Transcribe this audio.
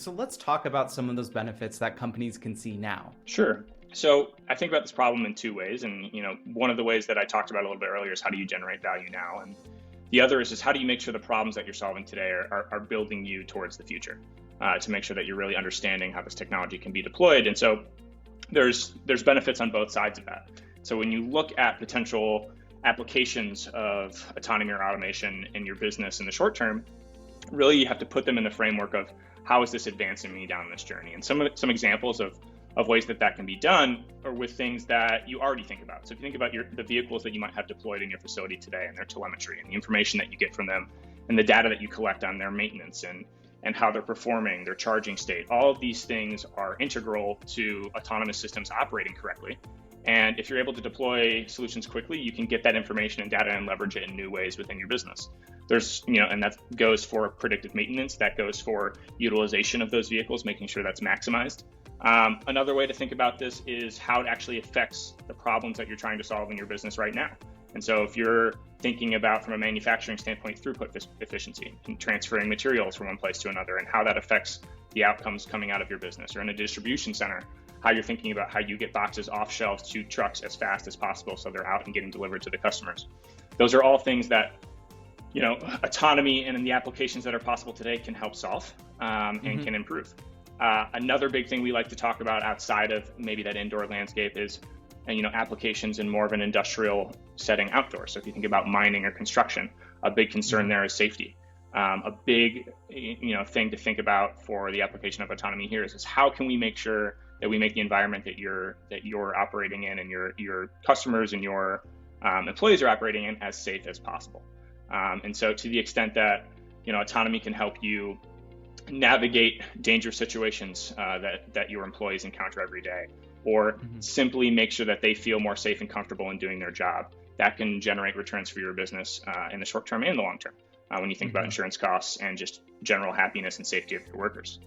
So let's talk about some of those benefits that companies can see now. Sure. So I think about this problem in two ways. And, one of the ways that I talked about a little bit earlier is how do you generate value now? And the other is how do you make sure the problems that you're solving today are building you towards the future to make sure that you're really understanding how this technology can be deployed. And so there's benefits on both sides of that. So when you look at potential applications of autonomy or automation in your business in the short term, really you have to put them in the framework of how is this advancing me down this journey? And some examples of ways that can be done are with things that you already think about. So if you think about the vehicles that you might have deployed in your facility today and their telemetry and the information that you get from them and the data that you collect on their maintenance and how they're performing, their charging state, all of these things are integral to autonomous systems operating correctly. And if you're able to deploy solutions quickly, you can get that information and data and leverage it in new ways within your business. And that goes for predictive maintenance, that goes for utilization of those vehicles, making sure that's maximized. Another way to think about this is how it actually affects the problems that you're trying to solve in your business right now. And so if you're thinking about, from a manufacturing standpoint, throughput efficiency and transferring materials from one place to another and how that affects the outcomes coming out of your business, or in a distribution center, how you're thinking about how you get boxes off shelves to trucks as fast as possible so they're out and getting delivered to the customers. Those are all things that autonomy and in the applications that are possible today can help solve and can improve. Another big thing we like to talk about outside of maybe that indoor landscape is applications in more of an industrial setting outdoors. So if you think about mining or construction, a big concern there is safety. A big thing to think about for the application of autonomy here is how can we make sure that we make the environment that you're operating in and your customers and your employees are operating in as safe as possible. And so to the extent that autonomy can help you navigate dangerous situations that your employees encounter every day, or simply make sure that they feel more safe and comfortable in doing their job, that can generate returns for your business in the short term and the long term when you think about insurance costs and just general happiness and safety of your workers.